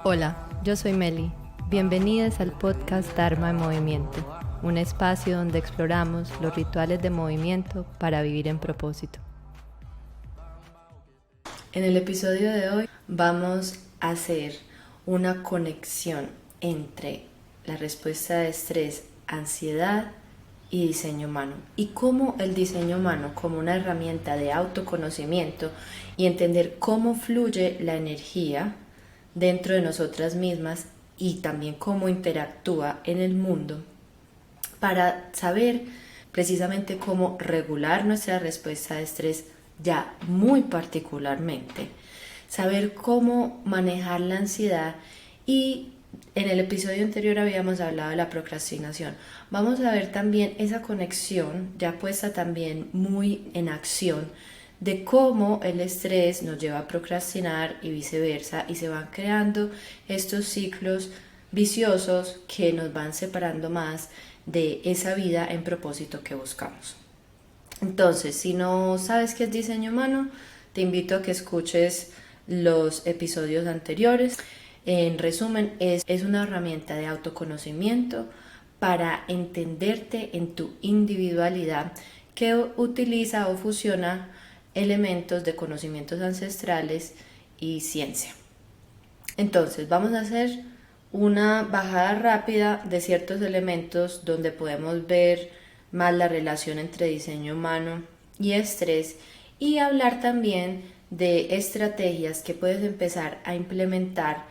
Hola, yo soy Meli. Bienvenidas al podcast Dharma en Movimiento, un espacio donde exploramos los rituales de movimiento para vivir en propósito. En el episodio de hoy vamos a hacer una conexión entre la respuesta de estrés, ansiedad y diseño humano, y cómo el diseño humano como una herramienta de autoconocimiento y entender cómo fluye la energía dentro de nosotras mismas y también cómo interactúa en el mundo, para saber precisamente cómo regular nuestra respuesta de estrés ya muy particularmente, saber cómo manejar la ansiedad. Y en el episodio anterior habíamos hablado de la procrastinación. Vamos a ver también esa conexión ya puesta también muy en acción de cómo el estrés nos lleva a procrastinar y viceversa, y se van creando estos ciclos viciosos que nos van separando más de esa vida en propósito que buscamos. Entonces, si no sabes qué es diseño humano, te invito a que escuches los episodios anteriores. En resumen, es una herramienta de autoconocimiento para entenderte en tu individualidad, que utiliza o fusiona elementos de conocimientos ancestrales y ciencia. Entonces, vamos a hacer una bajada rápida de ciertos elementos donde podemos ver más la relación entre diseño humano y estrés, y hablar también de estrategias que puedes empezar a implementar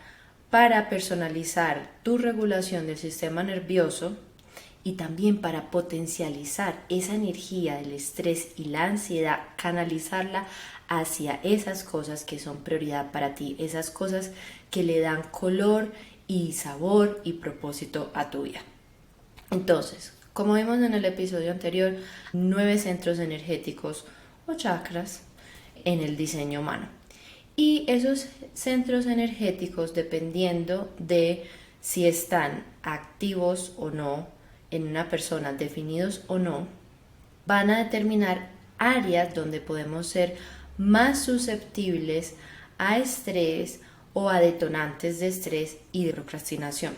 para personalizar tu regulación del sistema nervioso y también para potencializar esa energía del estrés y la ansiedad, canalizarla hacia esas cosas que son prioridad para ti, esas cosas que le dan color y sabor y propósito a tu vida. Entonces, como vimos en el episodio anterior, 9 centros energéticos o chakras en el diseño humano. Y esos centros energéticos, dependiendo de si están activos o no en una persona, definidos o no, van a determinar áreas donde podemos ser más susceptibles a estrés o a detonantes de estrés y de procrastinación.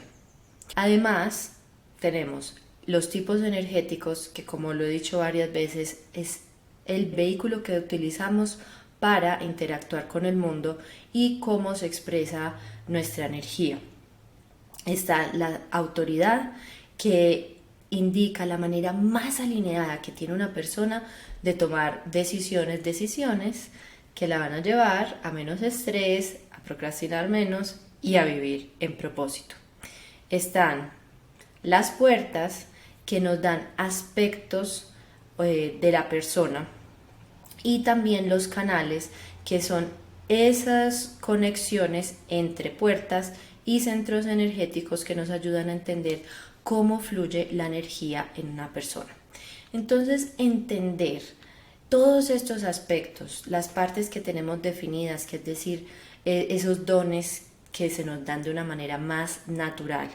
Además, tenemos los tipos energéticos, que como lo he dicho varias veces, es el vehículo que utilizamos para interactuar con el mundo y cómo se expresa nuestra energía. Está la autoridad, que indica la manera más alineada que tiene una persona de tomar decisiones que la van a llevar a menos estrés, a procrastinar menos y a vivir en propósito. Están las puertas, que nos dan aspectos de la persona, y también los canales, que son esas conexiones entre puertas y centros energéticos que nos ayudan a entender cómo fluye la energía en una persona. Entonces, entender todos estos aspectos, las partes que tenemos definidas, que es decir, esos dones que se nos dan de una manera más natural,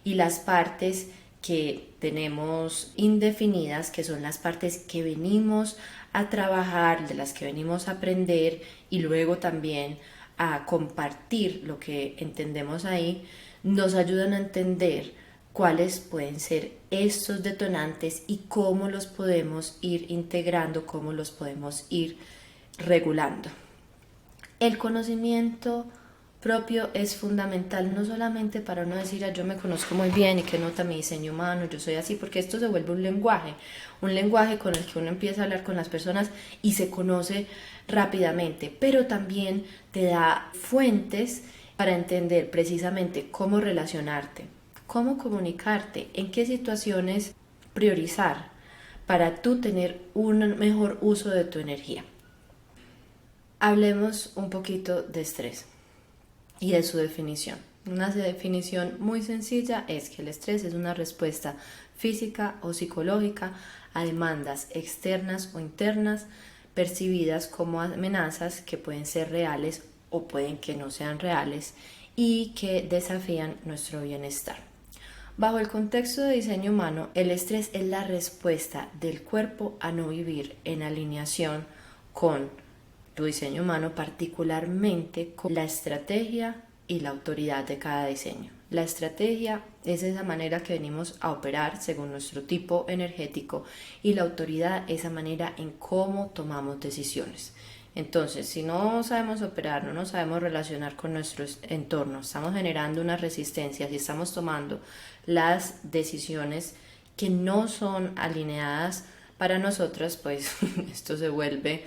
y las partes que tenemos indefinidas, que son las partes que venimos a trabajar, de las que venimos a aprender y luego también a compartir lo que entendemos ahí, nos ayudan a entender cuáles pueden ser estos detonantes y cómo los podemos ir integrando, cómo los podemos ir regulando. El conocimiento propio es fundamental, no solamente para uno decir, yo me conozco muy bien y que nota mi diseño humano, yo soy así, porque esto se vuelve un lenguaje con el que uno empieza a hablar con las personas y se conoce rápidamente, pero también te da fuentes para entender precisamente cómo relacionarte, cómo comunicarte, en qué situaciones priorizar para tú tener un mejor uso de tu energía. Hablemos un poquito de estrés y de su definición. Una definición muy sencilla es que el estrés es una respuesta física o psicológica a demandas externas o internas percibidas como amenazas, que pueden ser reales o pueden que no sean reales, y que desafían nuestro bienestar. Bajo el contexto de diseño humano, el estrés es la respuesta del cuerpo a no vivir en alineación con tu diseño humano, particularmente con la estrategia y la autoridad de cada diseño. La estrategia es esa manera que venimos a operar según nuestro tipo energético y la autoridad esa manera en cómo tomamos decisiones. Entonces, si no sabemos operar, no nos sabemos relacionar con nuestro entorno, estamos generando una resistencia, si estamos tomando las decisiones que no son alineadas para nosotras, pues esto se vuelve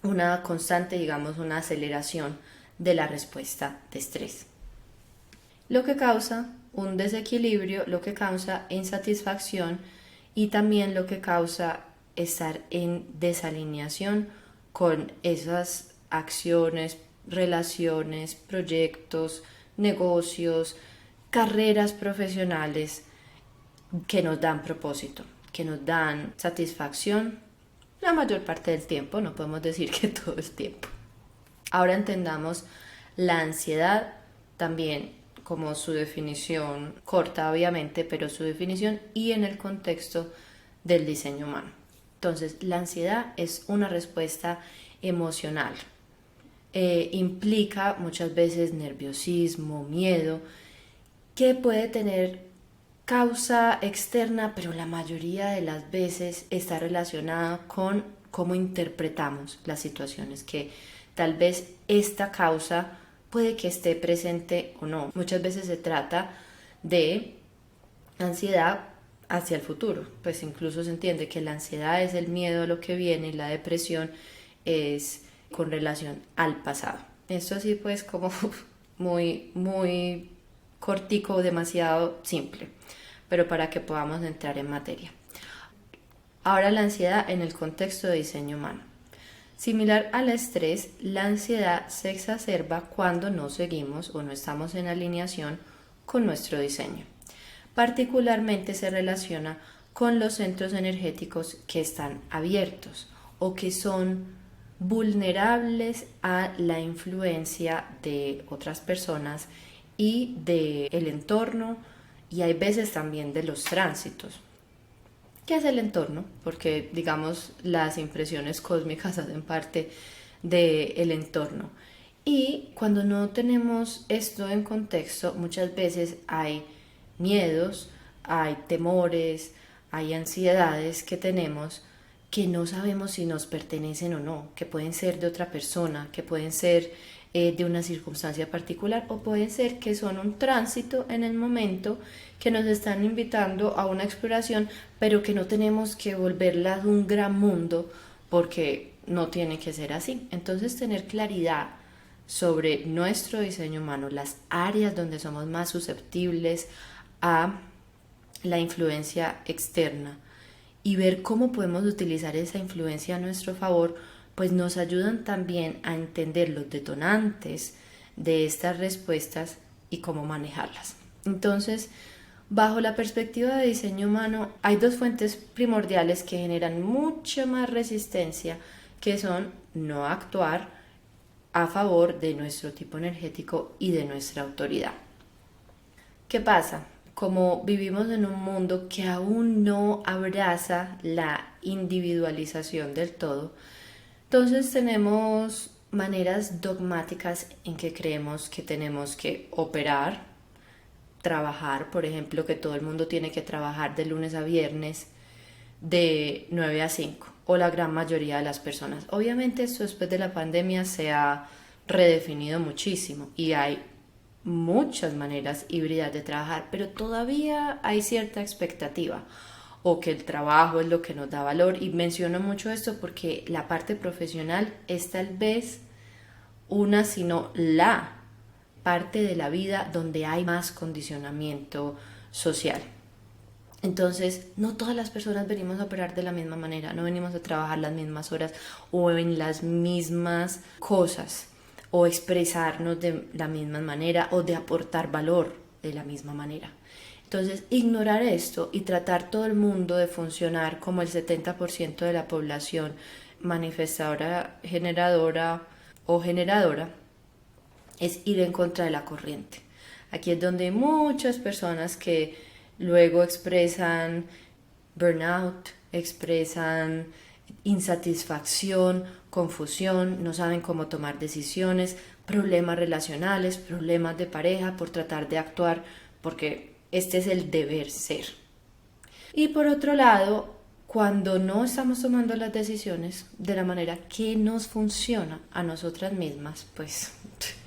una constante, digamos, una aceleración de la respuesta de estrés. Lo que causa un desequilibrio, lo que causa insatisfacción y también lo que causa estar en desalineación con esas acciones, relaciones, proyectos, negocios, carreras profesionales que nos dan propósito, que nos dan satisfacción la mayor parte del tiempo, no podemos decir que todo el tiempo. Ahora entendamos la ansiedad también como su definición corta obviamente, pero su definición y en el contexto del diseño humano. Entonces, la ansiedad es una respuesta emocional. Implica muchas veces nerviosismo, miedo, que puede tener causa externa, pero la mayoría de las veces está relacionada con cómo interpretamos las situaciones, que tal vez esta causa puede que esté presente o no. Muchas veces se trata de ansiedad hacia el futuro, pues incluso se entiende que la ansiedad es el miedo a lo que viene y la depresión es con relación al pasado. Esto así pues como muy cortico, demasiado simple, pero para que podamos entrar en materia. Ahora la ansiedad en el contexto de diseño humano. Similar al estrés, la ansiedad se exacerba cuando no seguimos o no estamos en alineación con nuestro diseño. Particularmente se relaciona con los centros energéticos que están abiertos o que son vulnerables a la influencia de otras personas y del entorno y hay veces también de los tránsitos. ¿Qué es el entorno? Porque digamos las impresiones cósmicas hacen parte del entorno. Y cuando no tenemos esto en contexto, muchas veces hay miedos, hay temores, hay ansiedades que tenemos que no sabemos si nos pertenecen o no, que pueden ser de otra persona, que pueden ser de una circunstancia particular o pueden ser que son un tránsito en el momento que nos están invitando a una exploración, pero que no tenemos que volverla un gran mundo porque no tiene que ser así. Entonces tener claridad sobre nuestro diseño humano, las áreas donde somos más susceptibles a la influencia externa y ver cómo podemos utilizar esa influencia a nuestro favor, pues nos ayudan también a entender los detonantes de estas respuestas y cómo manejarlas. Entonces, bajo la perspectiva de diseño humano, hay dos fuentes primordiales que generan mucha más resistencia, que son no actuar a favor de nuestro tipo energético y de nuestra autoridad. ¿Qué pasa? Como vivimos en un mundo que aún no abraza la individualización del todo, entonces tenemos maneras dogmáticas en que creemos que tenemos que operar, trabajar, por ejemplo, que todo el mundo tiene que trabajar de lunes a viernes de 9 a 5 o la gran mayoría de las personas. Obviamente esto después de la pandemia se ha redefinido muchísimo y hay muchas maneras híbridas de trabajar, pero todavía hay cierta expectativa o que el trabajo es lo que nos da valor y menciono mucho esto porque la parte profesional es tal vez una, sino la parte de la vida donde hay más condicionamiento social. Entonces, no todas las personas venimos a operar de la misma manera, no venimos a trabajar las mismas horas o en las mismas cosas o expresarnos de la misma manera o de aportar valor de la misma manera. Entonces, ignorar esto y tratar todo el mundo de funcionar como el 70% de la población manifestadora, generadora o generadora es ir en contra de la corriente. Aquí es donde hay muchas personas que luego expresan burnout, expresan insatisfacción, confusión, no saben cómo tomar decisiones, problemas relacionales, problemas de pareja, por tratar de actuar, porque este es el deber ser. Y por otro lado, cuando no estamos tomando las decisiones de la manera que nos funciona a nosotras mismas, pues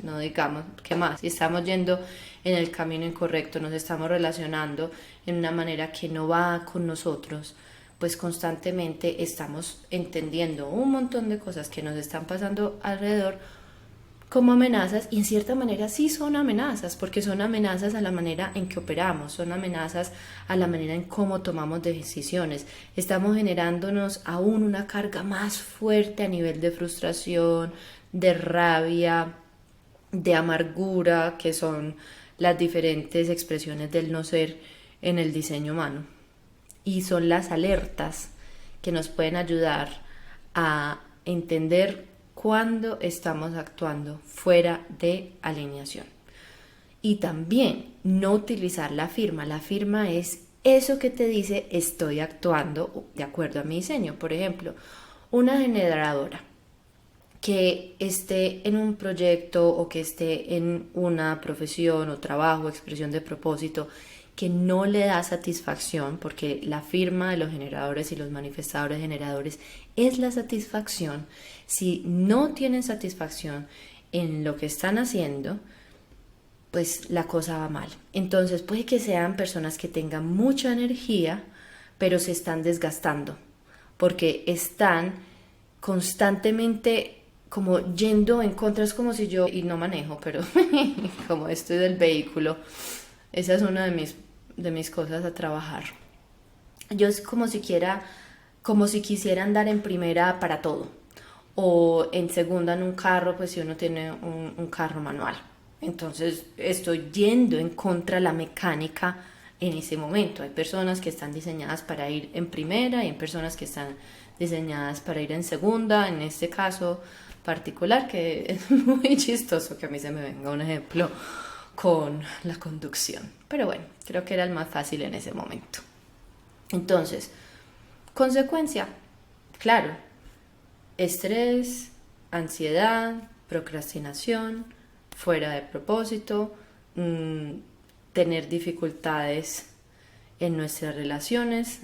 no digamos qué más. Si estamos yendo en el camino incorrecto, nos estamos relacionando en una manera que no va con nosotros, pues constantemente estamos entendiendo un montón de cosas que nos están pasando alrededor como amenazas, y en cierta manera sí son amenazas, porque son amenazas a la manera en que operamos, son amenazas a la manera en cómo tomamos decisiones. Estamos generándonos aún una carga más fuerte a nivel de frustración, de rabia, de amargura, que son las diferentes expresiones del no ser en el diseño humano. Y son las alertas que nos pueden ayudar a entender cuando estamos actuando fuera de alineación. Y también no utilizar la firma. La firma es eso que te dice estoy actuando de acuerdo a mi diseño. Por ejemplo, una generadora que esté en un proyecto o que esté en una profesión o trabajo, expresión de propósito, que no le da satisfacción, porque la firma de los generadores y los manifestadores generadores es la satisfacción. Si no tienen satisfacción en lo que están haciendo, pues la cosa va mal. Entonces puede que sean personas que tengan mucha energía, pero se están desgastando, porque están constantemente como yendo en contra. Es como si yo, y no manejo, pero como estoy del vehículo, esa es una de mis cosas a trabajar. Yo es como si quisiera andar en primera para todo, o en segunda en un carro, pues si uno tiene un carro manual. Entonces estoy yendo en contra de la mecánica en ese momento. Hay personas que están diseñadas para ir en primera y hay personas que están diseñadas para ir en segunda. En este caso particular, que es muy chistoso que a mí se me venga un ejemplo con la conducción, pero bueno, creo que era el más fácil en ese momento. Entonces, consecuencia, claro, estrés, ansiedad, procrastinación, fuera de propósito, tener dificultades en nuestras relaciones,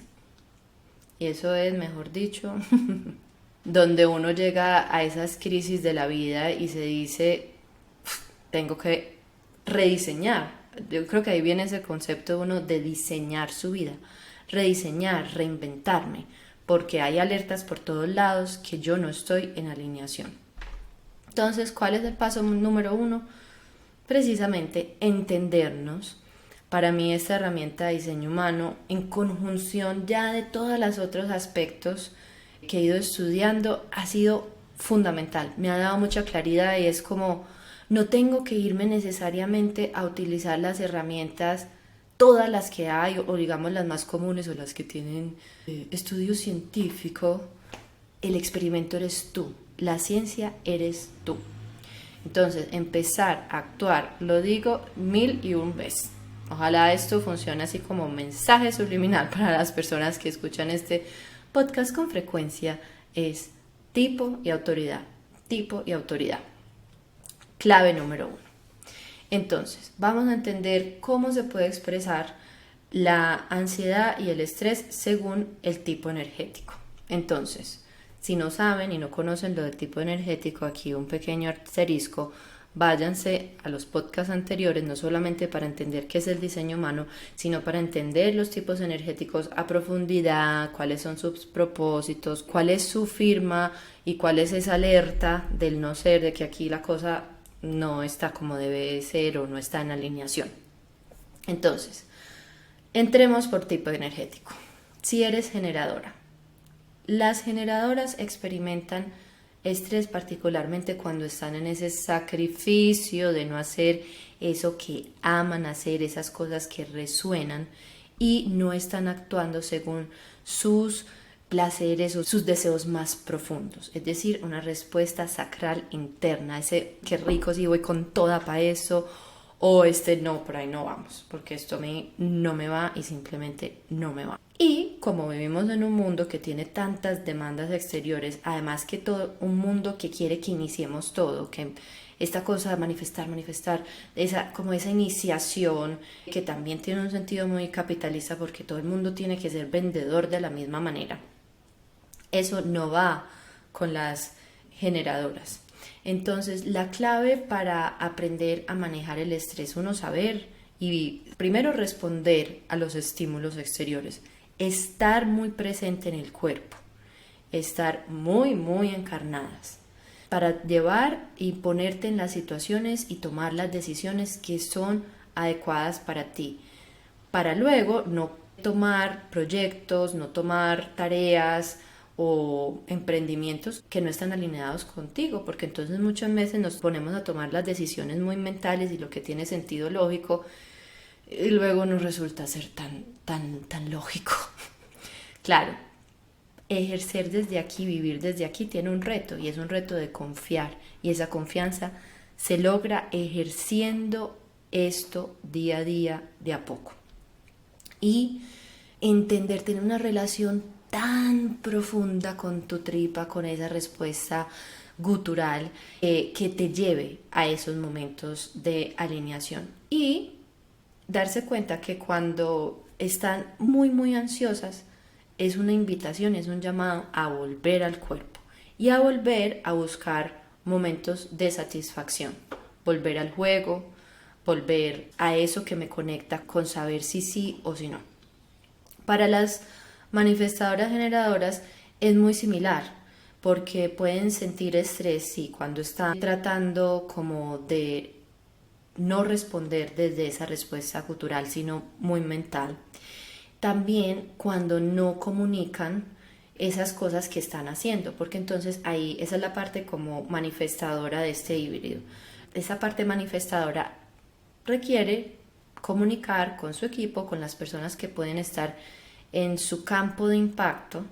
y eso es, mejor dicho, donde uno llega a esas crisis de la vida y se dice, tengo que rediseñar. Yo creo que ahí viene ese concepto de uno de diseñar su vida, rediseñar, reinventarme, porque hay alertas por todos lados que yo no estoy en alineación. Entonces, ¿cuál es el paso número 1? Precisamente entendernos. Para mí esta herramienta de diseño humano, en conjunción ya de todos los otros aspectos que he ido estudiando, ha sido fundamental. Me ha dado mucha claridad y es como, no tengo que irme necesariamente a utilizar las herramientas, todas las que hay, o digamos las más comunes o las que tienen estudio científico. El experimento eres tú, la ciencia eres tú. Entonces, empezar a actuar, lo digo 1001 veces. Ojalá esto funcione así como mensaje subliminal para las personas que escuchan este podcast con frecuencia. Es tipo y autoridad, tipo y autoridad. Clave número 1. Entonces, vamos a entender cómo se puede expresar la ansiedad y el estrés según el tipo energético. Entonces, si no saben y no conocen lo del tipo energético, aquí un pequeño asterisco, váyanse a los podcasts anteriores, no solamente para entender qué es el diseño humano, sino para entender los tipos energéticos a profundidad, cuáles son sus propósitos, cuál es su firma y cuál es esa alerta del no ser, de que aquí la cosa no está como debe ser o no está en alineación. Entonces, entremos por tipo energético. Si eres generadora, las generadoras experimentan estrés particularmente cuando están en ese sacrificio de no hacer eso que aman hacer, esas cosas que resuenan, y no están actuando según sus placeres o sus deseos más profundos, es decir, una respuesta sacral interna, ese qué rico si voy con toda para eso, o no, por ahí no vamos, porque esto a mí no me va y simplemente no me va. Y como vivimos en un mundo que tiene tantas demandas exteriores, además que todo un mundo que quiere que iniciemos todo, que esta cosa de manifestar, como esa iniciación que también tiene un sentido muy capitalista porque todo el mundo tiene que ser vendedor de la misma manera. Eso no va con las generadoras. Entonces, la clave para aprender a manejar el estrés, uno saber y primero responder a los estímulos exteriores, estar muy presente en el cuerpo, estar muy encarnadas para llevar y ponerte en las situaciones y tomar las decisiones que son adecuadas para ti, para luego no tomar proyectos, no tomar tareas o emprendimientos que no están alineados contigo, porque entonces muchas veces nos ponemos a tomar las decisiones muy mentales y lo que tiene sentido lógico y luego no resulta ser tan lógico. Claro, ejercer desde aquí, vivir desde aquí tiene un reto y es un reto de confiar y esa confianza se logra ejerciendo esto día a día, de a poco. Y entender, tener una relación tan profunda con tu tripa, con esa respuesta gutural que te lleve a esos momentos de alineación y darse cuenta que cuando están muy ansiosas es una invitación, es un llamado a volver al cuerpo y a volver a buscar momentos de satisfacción, volver al juego, volver a eso que me conecta con saber si sí o si no. Para las manifestadoras generadoras es muy similar porque pueden sentir estrés sí, cuando están tratando como de no responder desde esa respuesta cultural, sino muy mental. También cuando no comunican esas cosas que están haciendo, porque entonces ahí esa es la parte como manifestadora de este híbrido. Esa parte manifestadora requiere comunicar con su equipo, con las personas que pueden estar en su campo de impacto,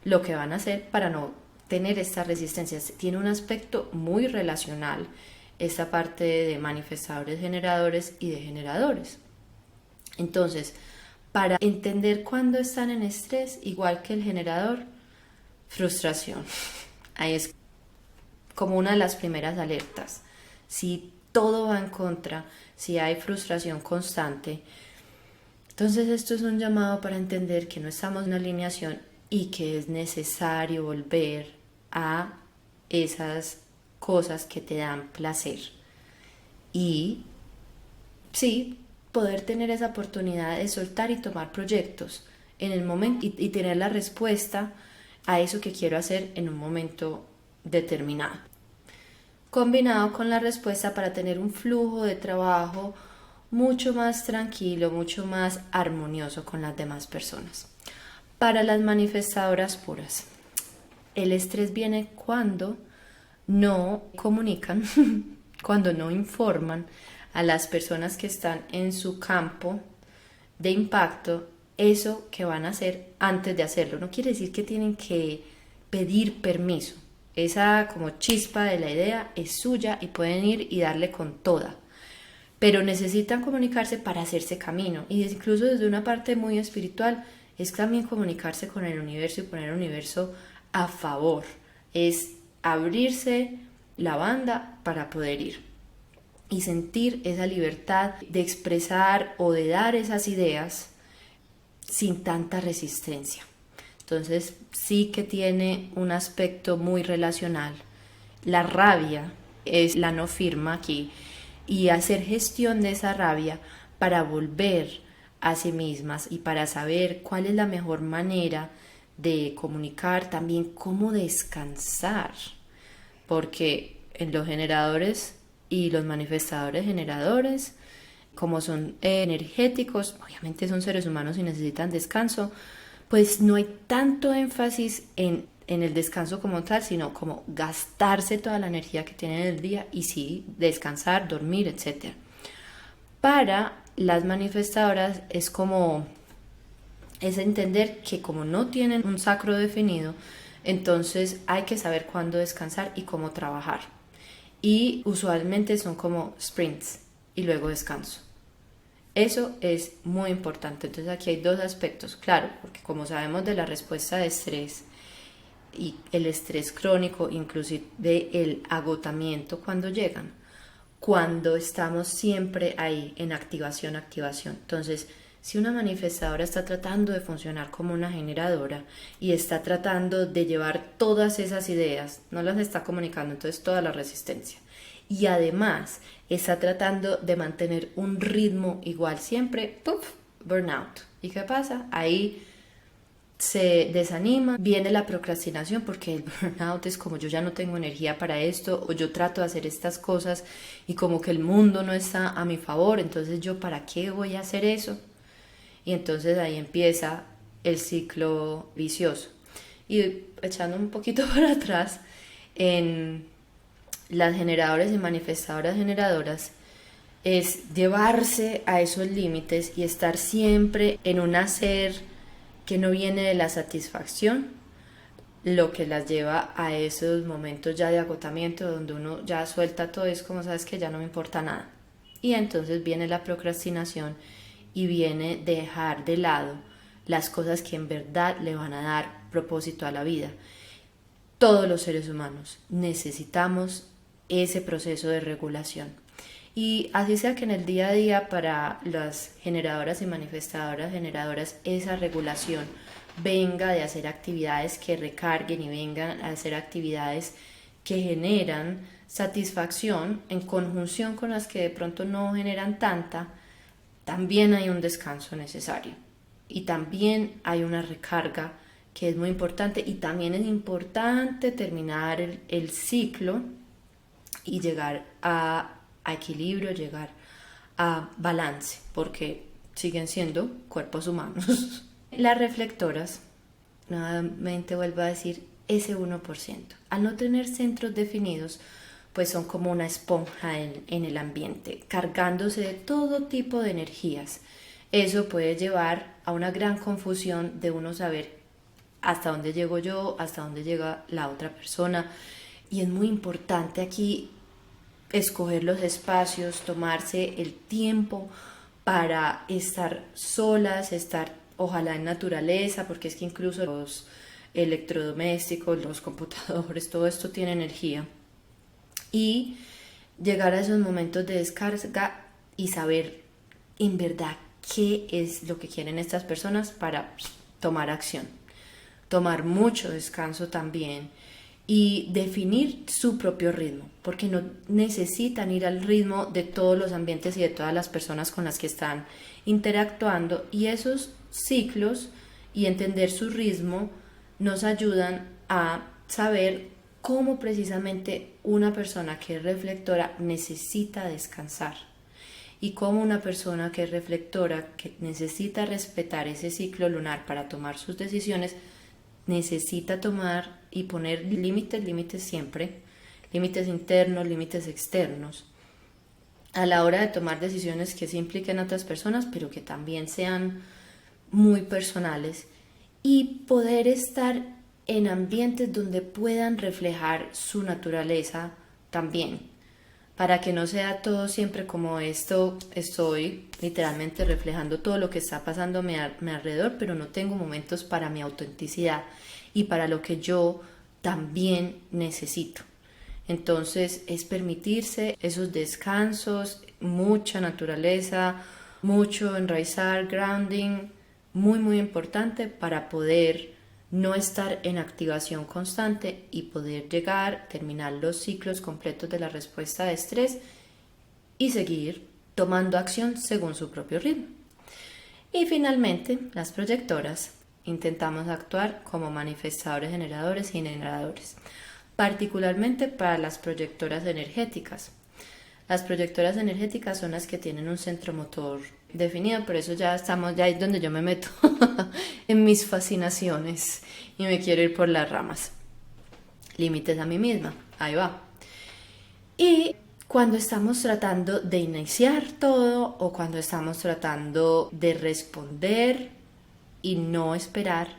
lo que van a hacer para no tener estas resistencias. Tiene un aspecto muy relacional esta parte de manifestadores generadores y de generadores. Entonces, para entender cuándo están en estrés, igual que el generador, frustración. Ahí es como una de las primeras alertas. Si todo va en contra, si hay frustración constante, entonces esto es un llamado para entender que no estamos en alineación y que es necesario volver a esas cosas que te dan placer y sí, poder tener esa oportunidad de soltar y tomar proyectos en el momento y tener la respuesta a eso que quiero hacer en un momento determinado, combinado con la respuesta para tener un flujo de trabajo mucho más tranquilo, mucho más armonioso con las demás personas. Para las manifestadoras puras, el estrés viene cuando no comunican, cuando no informan a las personas que están en su campo de impacto eso que van a hacer antes de hacerlo. No quiere decir que tienen que pedir permiso. Esa como chispa de la idea es suya y pueden ir y darle con toda. Pero necesitan comunicarse para hacerse camino. Y incluso desde una parte muy espiritual es también comunicarse con el universo y poner el universo a favor. Es abrirse la banda para poder ir y sentir esa libertad de expresar o de dar esas ideas sin tanta resistencia. Entonces sí que tiene un aspecto muy relacional. La rabia es la no firma aquí y hacer gestión de esa rabia para volver a sí mismas y para saber cuál es la mejor manera de comunicar, también cómo descansar, porque en los generadores y los manifestadores generadores, como son energéticos, obviamente son seres humanos y necesitan descanso, pues no hay tanto énfasis en el descanso como tal, sino como gastarse toda la energía que tienen en el día y sí, descansar, dormir, etc. Para las manifestadoras es entender que como no tienen un sacro definido, entonces hay que saber cuándo descansar y cómo trabajar. Y usualmente son como sprints y luego descanso. Eso es muy importante. Entonces aquí hay dos aspectos, claro, porque como sabemos de la respuesta de estrés y el estrés crónico, inclusive el agotamiento cuando llegan, cuando estamos siempre ahí en activación, activación. Entonces, si una manifestadora está tratando de funcionar como una generadora y está tratando de llevar todas esas ideas, no las está comunicando, entonces toda la resistencia. Y además está tratando de mantener un ritmo igual siempre, ¡puf! Burnout. ¿Y qué pasa? Ahí se desanima, viene la procrastinación porque el burnout es como yo ya no tengo energía para esto o yo trato de hacer estas cosas y como que el mundo no está a mi favor, entonces yo para qué voy a hacer eso, y entonces ahí empieza el ciclo vicioso. Y echando un poquito para atrás, en las generadoras y manifestadoras generadoras es llevarse a esos límites y estar siempre en un hacer que no viene de la satisfacción, lo que las lleva a esos momentos ya de agotamiento donde uno ya suelta todo, es como sabes que ya no me importa nada. Y entonces viene la procrastinación y viene dejar de lado las cosas que en verdad le van a dar propósito a la vida. Todos los seres humanos necesitamos ese proceso de regulación. Y así sea que en el día a día para las generadoras y manifestadoras generadoras esa regulación venga de hacer actividades que recarguen y vengan a hacer actividades que generan satisfacción en conjunción con las que de pronto no generan tanta, también hay un descanso necesario y también hay una recarga que es muy importante, y también es importante terminar el ciclo y llegar a equilibrio, llegar a balance, porque siguen siendo cuerpos humanos. Las reflectoras, nuevamente vuelvo a decir, ese 1%, al no tener centros definidos, pues son como una esponja en el ambiente, cargándose de todo tipo de energías. Eso puede llevar a una gran confusión de uno saber hasta dónde llego yo, hasta dónde llega la otra persona. Y es muy importante aquí escoger los espacios, tomarse el tiempo para estar solas, estar ojalá en naturaleza, porque es que incluso los electrodomésticos, los computadores, todo esto tiene energía. Y llegar a esos momentos de descarga y saber en verdad qué es lo que quieren estas personas para tomar acción. Tomar mucho descanso también y definir su propio ritmo, porque no necesitan ir al ritmo de todos los ambientes y de todas las personas con las que están interactuando, y esos ciclos y entender su ritmo nos ayudan a saber cómo precisamente una persona que es reflectora necesita descansar y cómo una persona que es reflectora, que necesita respetar ese ciclo lunar para tomar sus decisiones, necesita tomar y poner límites, límites siempre, límites internos, límites externos, a la hora de tomar decisiones que se impliquen a otras personas, pero que también sean muy personales, y poder estar en ambientes donde puedan reflejar su naturaleza también, para que no sea todo siempre como esto, estoy literalmente reflejando todo lo que está pasando a mi alrededor, pero no tengo momentos para mi autenticidad y para lo que yo también necesito. Entonces es permitirse esos descansos, mucha naturaleza, mucho enraizar, grounding, muy muy importante para poder no estar en activación constante y poder llegar, terminar los ciclos completos de la respuesta de estrés y seguir tomando acción según su propio ritmo. Y finalmente, las proyectoras intentamos actuar como manifestadores, generadores y generadores, particularmente para las proyectoras energéticas. Las proyectoras energéticas son las que tienen un centro motor definido, por eso ya estamos, ya es donde yo me meto en mis fascinaciones y me quiero ir por las ramas. Límites a mí misma, ahí va. Y cuando estamos tratando de iniciar todo o cuando estamos tratando de responder y no esperar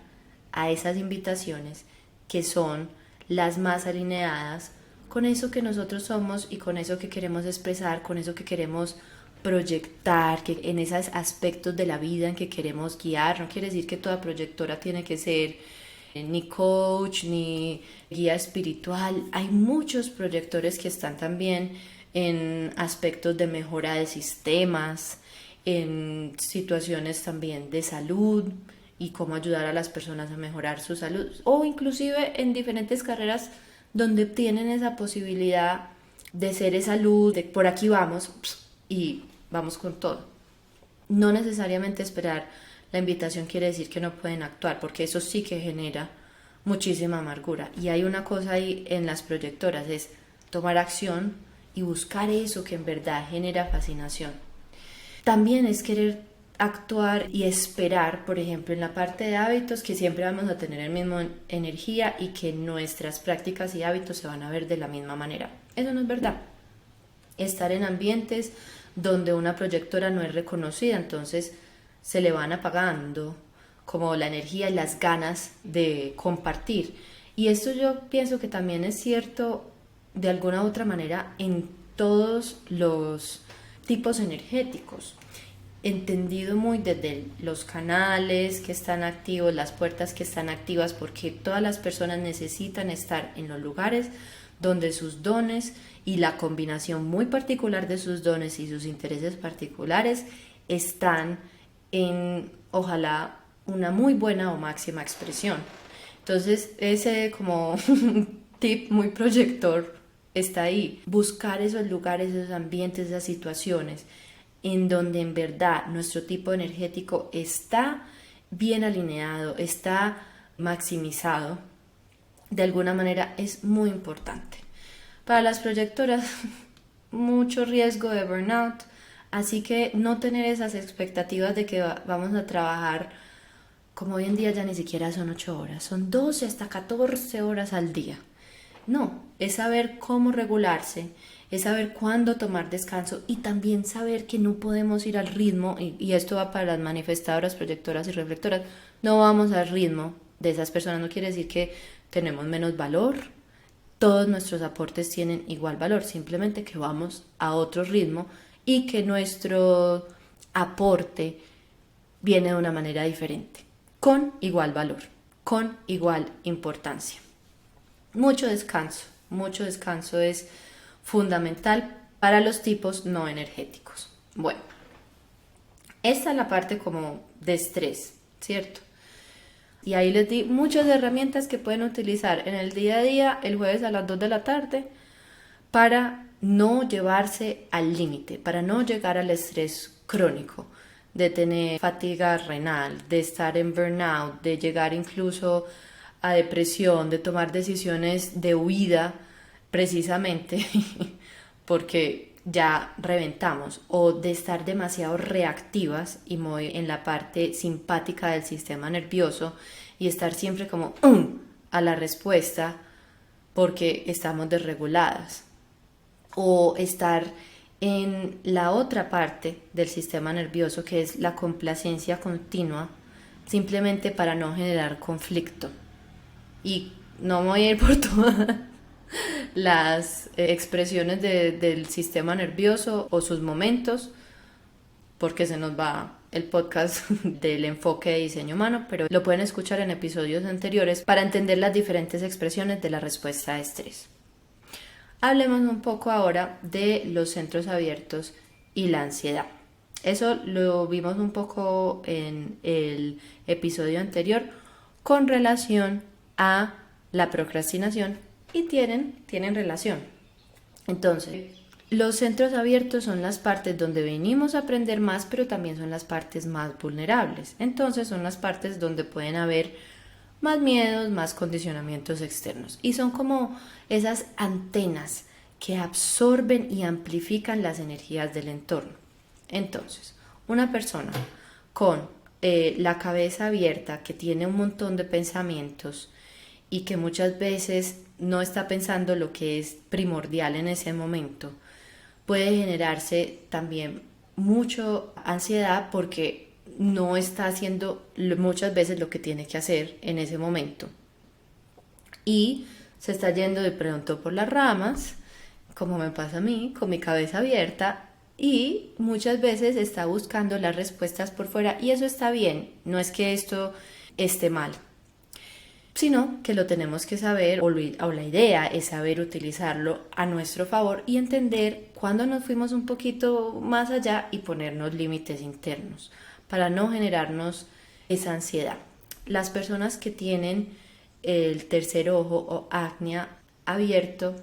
a esas invitaciones que son las más alineadas con eso que nosotros somos y con eso que queremos expresar, con eso que queremos proyectar, que en esos aspectos de la vida en que queremos guiar. No quiere decir que toda proyectora tiene que ser ni coach ni guía espiritual. Hay muchos proyectores que están también en aspectos de mejora de sistemas, en situaciones también de salud y cómo ayudar a las personas a mejorar su salud, o inclusive en diferentes carreras donde tienen esa posibilidad de ser esa luz, de por aquí vamos y vamos con todo. No necesariamente esperar la invitación quiere decir que no pueden actuar, porque eso sí que genera muchísima amargura. Y hay una cosa ahí en las proyectoras, es tomar acción y buscar eso que en verdad genera fascinación. También es querer actuar y esperar, por ejemplo, en la parte de hábitos, que siempre vamos a tener el mismo energía y que nuestras prácticas y hábitos se van a ver de la misma manera. Eso no es verdad. Estar en ambientes donde una proyectora no es reconocida, entonces se le van apagando como la energía y las ganas de compartir. Y esto yo pienso que también es cierto de alguna u otra manera en todos los tipos energéticos, entendido muy desde los canales que están activos, las puertas que están activas, porque todas las personas necesitan estar en los lugares donde sus dones y la combinación muy particular de sus dones y sus intereses particulares están en, ojalá, una muy buena o máxima expresión. Entonces, ese como tip muy proyector está ahí. Buscar esos lugares, esos ambientes, esas situaciones en donde en verdad nuestro tipo energético está bien alineado, está maximizado, de alguna manera es muy importante. Para las proyectoras, mucho riesgo de burnout, así que no tener esas expectativas de que vamos a trabajar, como hoy en día ya ni siquiera son 8 horas, son 12 hasta 14 horas al día. No, es saber cómo regularse, es saber cuándo tomar descanso y también saber que no podemos ir al ritmo, y esto va para las manifestadoras, proyectoras y reflectoras, no vamos al ritmo de esas personas, no quiere decir que tenemos menos valor, todos nuestros aportes tienen igual valor, simplemente que vamos a otro ritmo y que nuestro aporte viene de una manera diferente, con igual valor, con igual importancia. Mucho descanso es fundamental para los tipos no energéticos. Bueno, esta es la parte como de estrés, ¿cierto? Y ahí les di muchas herramientas que pueden utilizar en el día a día, el jueves a las 2 de la tarde, para no llevarse al límite, para no llegar al estrés crónico, de tener fatiga renal, de estar en burnout, de llegar incluso a depresión, de tomar decisiones de huida precisamente porque ya reventamos, o de estar demasiado reactivas y muy en la parte simpática del sistema nervioso y estar siempre como a la respuesta porque estamos desreguladas, o estar en la otra parte del sistema nervioso que es la complacencia continua simplemente para no generar conflicto. Y no me voy a ir por todas las expresiones del sistema nervioso o sus momentos, porque se nos va el podcast del enfoque de diseño humano, pero lo pueden escuchar en episodios anteriores para entender las diferentes expresiones de la respuesta a estrés. Hablemos un poco ahora de los centros abiertos y la ansiedad. Eso lo vimos un poco en el episodio anterior con relación a la procrastinación y tienen relación. Entonces, los centros abiertos son las partes donde venimos a aprender más, pero también son las partes más vulnerables. Entonces, son las partes donde pueden haber más miedos, más condicionamientos externos. Y son como esas antenas que absorben y amplifican las energías del entorno. Entonces, una persona con la cabeza abierta, que tiene un montón de pensamientos y que muchas veces no está pensando lo que es primordial en ese momento, puede generarse también mucho ansiedad porque no está haciendo muchas veces lo que tiene que hacer en ese momento y se está yendo de pronto por las ramas, como me pasa a mí, con mi cabeza abierta, y muchas veces está buscando las respuestas por fuera, y eso está bien, no es que esto esté mal. sino que lo tenemos que saber, o la idea es saber utilizarlo a nuestro favor y entender cuándo nos fuimos un poquito más allá y ponernos límites internos para no generarnos esa ansiedad. Las personas que tienen el tercer ojo o acné abierto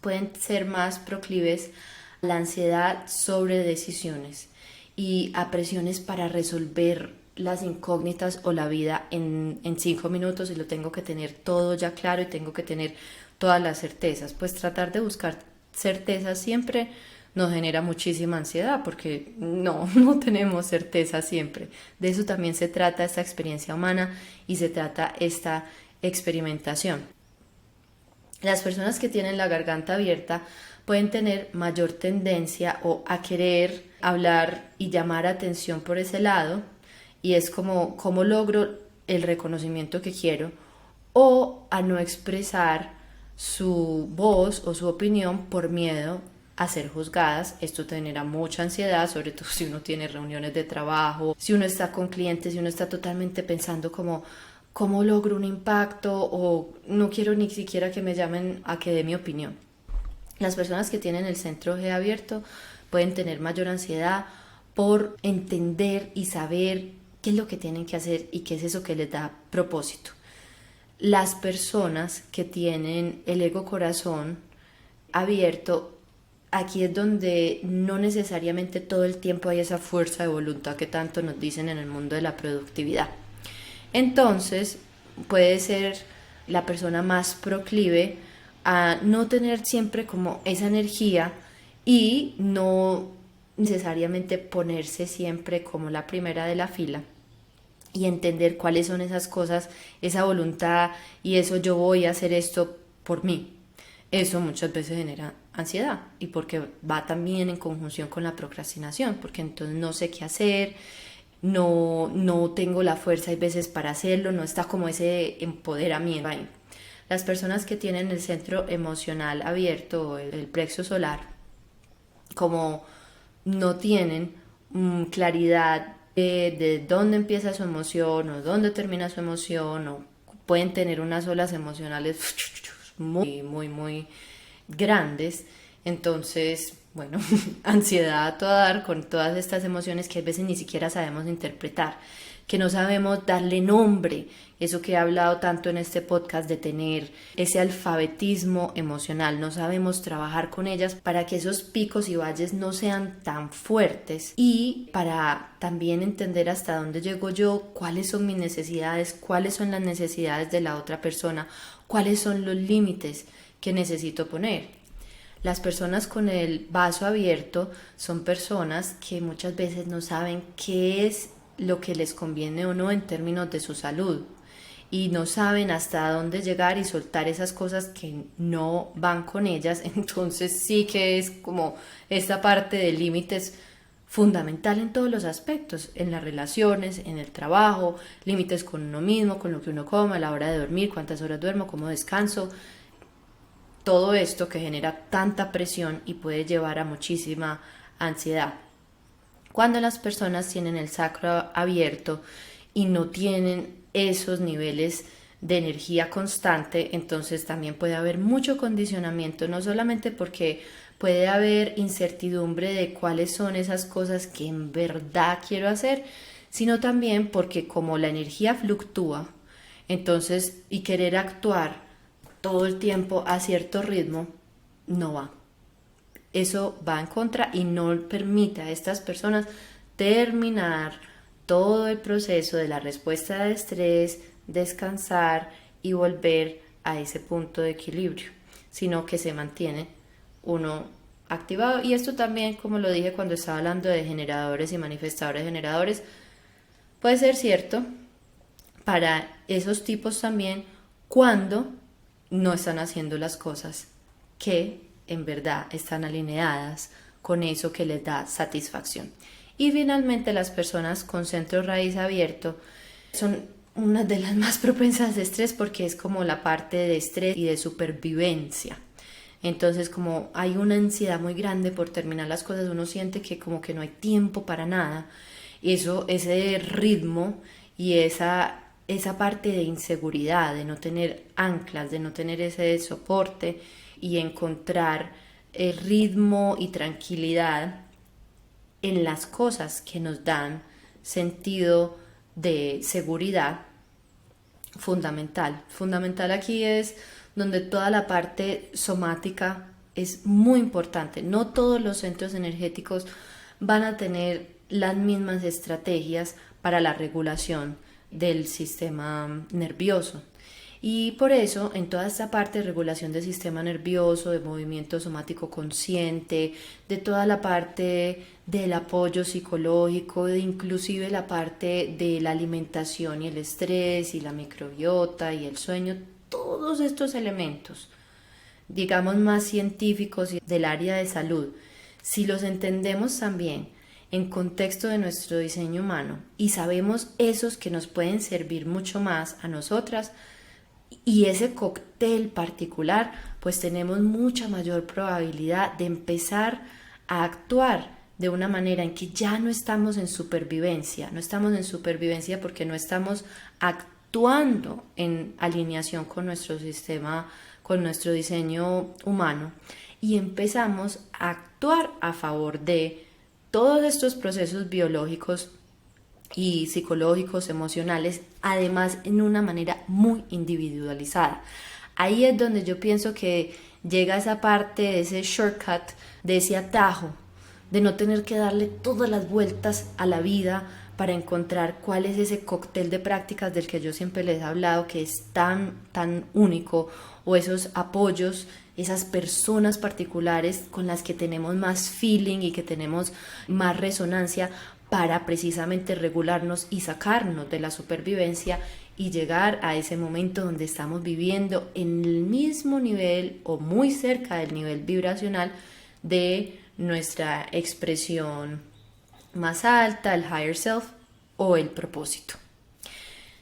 pueden ser más proclives a la ansiedad sobre decisiones y a presiones para resolver las incógnitas o la vida en 5 minutos, y lo tengo que tener todo ya claro y tengo que tener todas las certezas. Pues tratar de buscar certezas siempre nos genera muchísima ansiedad porque no tenemos certeza siempre. De eso también se trata esta experiencia humana y se trata esta experimentación. Las personas que tienen la garganta abierta pueden tener mayor tendencia a querer hablar y llamar atención por ese lado, y es como cómo logro el reconocimiento que quiero, o a no expresar su voz o su opinión por miedo a ser juzgadas. Esto te genera mucha ansiedad, sobre todo si uno tiene reuniones de trabajo, si uno está con clientes, si uno está totalmente pensando como cómo logro un impacto, o no quiero ni siquiera que me llamen a que dé mi opinión. Las personas que tienen el centro G abierto pueden tener mayor ansiedad por entender y saber qué es lo que tienen que hacer y qué es eso que les da propósito. Las personas que tienen el ego corazón abierto, aquí es donde no necesariamente todo el tiempo hay esa fuerza de voluntad que tanto nos dicen en el mundo de la productividad. Entonces puede ser la persona más proclive a no tener siempre como esa energía y no necesariamente ponerse siempre como la primera de la fila, y entender cuáles son esas cosas, esa voluntad y eso yo voy a hacer esto por mí. Eso muchas veces genera ansiedad, y porque va también en conjunción con la procrastinación, porque entonces no sé qué hacer, no tengo la fuerza a veces para hacerlo, no está como ese empoderamiento ahí. Las personas que tienen el centro emocional abierto, el plexo solar, como no tienen claridad de dónde empieza su emoción o dónde termina su emoción, o pueden tener unas olas emocionales muy grandes. Entonces, bueno, ansiedad a todo dar con todas estas emociones que a veces ni siquiera sabemos interpretar, que no sabemos darle nombre. Eso que he hablado tanto en este podcast de tener ese alfabetismo emocional, no sabemos trabajar con ellas para que esos picos y valles no sean tan fuertes, y para también entender hasta dónde llego yo, cuáles son mis necesidades, cuáles son las necesidades de la otra persona, cuáles son los límites que necesito poner. Las personas con el vaso abierto son personas que muchas veces no saben qué es lo que les conviene o no en términos de su salud, y no saben hasta dónde llegar y soltar esas cosas que no van con ellas. Entonces sí que es como esta parte de límites fundamental en todos los aspectos, en las relaciones, en el trabajo, límites con uno mismo, con lo que uno come, a la hora de dormir, cuántas horas duermo, cómo descanso. Todo esto que genera tanta presión y puede llevar a muchísima ansiedad. Cuando las personas tienen el sacro abierto y no tienen esos niveles de energía constante, entonces también puede haber mucho condicionamiento, no solamente porque puede haber incertidumbre de cuáles son esas cosas que en verdad quiero hacer, sino también porque como la energía fluctúa, entonces, y querer actuar todo el tiempo a cierto ritmo, no va. Eso va en contra y no permite a estas personas terminar todo el proceso de la respuesta de estrés, descansar y volver a ese punto de equilibrio, sino que se mantiene uno activado. Y esto también, como lo dije cuando estaba hablando de generadores y manifestadores generadores, puede ser cierto para esos tipos también cuando no están haciendo las cosas que en verdad están alineadas con eso que les da satisfacción. Y finalmente las personas con centro raíz abierto son una de las más propensas de estrés, porque es como la parte de estrés y de supervivencia. Entonces, como hay una ansiedad muy grande por terminar las cosas, uno siente que como que no hay tiempo para nada. Eso, ese ritmo y esa esa parte de inseguridad, de no tener anclas, de no tener ese soporte y encontrar el ritmo y tranquilidad en las cosas que nos dan sentido de seguridad. Fundamental aquí es donde toda la parte somática es muy importante. No todos los centros energéticos van a tener las mismas estrategias para la regulación del sistema nervioso. Y por eso, en toda esta parte de regulación del sistema nervioso, de movimiento somático consciente, de toda la parte del apoyo psicológico, de inclusive la parte de la alimentación y el estrés y la microbiota y el sueño, todos estos elementos, digamos más científicos y del área de salud, si los entendemos también en contexto de nuestro diseño humano y sabemos esos que nos pueden servir mucho más a nosotras, y ese cóctel particular, pues tenemos mucha mayor probabilidad de empezar a actuar de una manera en que ya no estamos en supervivencia porque no estamos actuando en alineación con nuestro sistema, con nuestro diseño humano, y empezamos a actuar a favor de todos estos procesos biológicos y psicológicos, emocionales, además en una manera muy individualizada. Ahí es donde yo pienso que llega esa parte de ese shortcut, de ese atajo, de no tener que darle todas las vueltas a la vida para encontrar cuál es ese cóctel de prácticas del que yo siempre les he hablado, que es tan único, o esos apoyos, esas personas particulares con las que tenemos más feeling y que tenemos más resonancia para precisamente regularnos y sacarnos de la supervivencia y llegar a ese momento donde estamos viviendo en el mismo nivel o muy cerca del nivel vibracional de nuestra expresión más alta, el higher self o el propósito.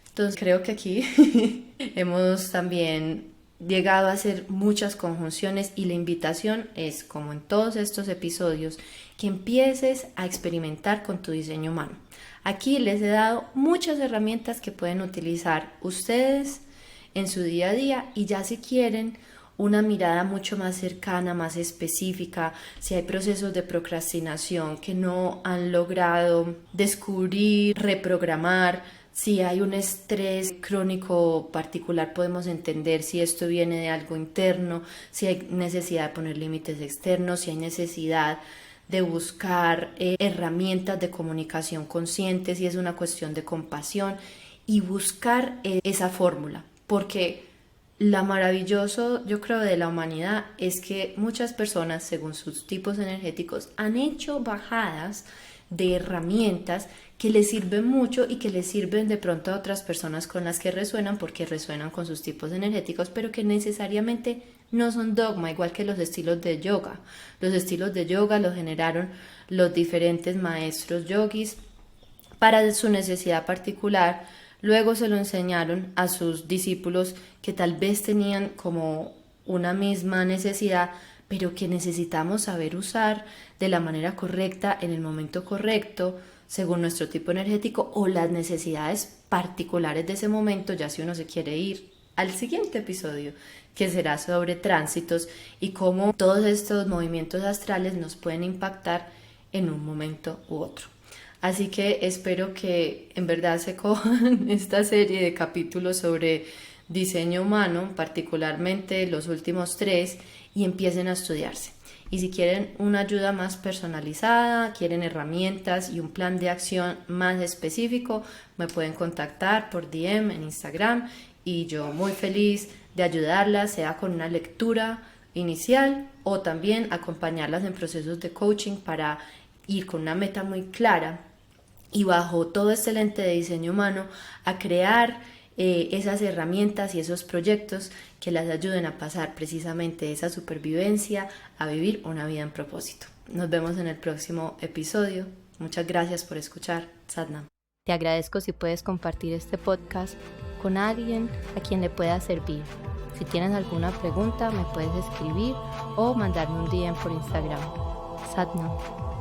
Entonces creo que aquí hemos también llegado a hacer muchas conjunciones y la invitación es, como en todos estos episodios, que empieces a experimentar con tu diseño humano. Aquí les he dado muchas herramientas que pueden utilizar ustedes en su día a día, y ya si quieren una mirada mucho más cercana, más específica, si hay procesos de procrastinación que no han logrado descubrir, reprogramar, si hay un estrés crónico particular, podemos entender si esto viene de algo interno, si hay necesidad de poner límites externos, si hay necesidad de buscar herramientas de comunicación consciente, si es una cuestión de compasión, y buscar esa fórmula, porque lo maravilloso, yo creo, de la humanidad es que muchas personas, según sus tipos energéticos, han hecho bajadas de herramientas que les sirven mucho y que les sirven de pronto a otras personas con las que resuenan porque resuenan con sus tipos energéticos, pero que necesariamente no son dogma, igual que los estilos de yoga. Los estilos de yoga los generaron los diferentes maestros yogis para su necesidad particular. Luego se lo enseñaron a sus discípulos que tal vez tenían como una misma necesidad, pero que necesitamos saber usar de la manera correcta, en el momento correcto, según nuestro tipo energético o las necesidades particulares de ese momento, ya si uno se quiere ir al siguiente episodio, que será sobre tránsitos y cómo todos estos movimientos astrales nos pueden impactar en un momento u otro. Así que espero que en verdad se cojan esta serie de capítulos sobre diseño humano, particularmente los últimos 3, y empiecen a estudiarse. Y si quieren una ayuda más personalizada, quieren herramientas y un plan de acción más específico, me pueden contactar por DM en Instagram y yo muy feliz de ayudarlas, sea con una lectura inicial o también acompañarlas en procesos de coaching para ir con una meta muy clara y bajo todo este lente de diseño humano a crear esas herramientas y esos proyectos que las ayuden a pasar precisamente esa supervivencia a vivir una vida en propósito. Nos vemos en el próximo episodio. Muchas gracias por escuchar. Sadnam. Te agradezco si puedes compartir este podcast con alguien a quien le pueda servir. Si tienes alguna pregunta me puedes escribir o mandarme un DM por Instagram. Sadnam.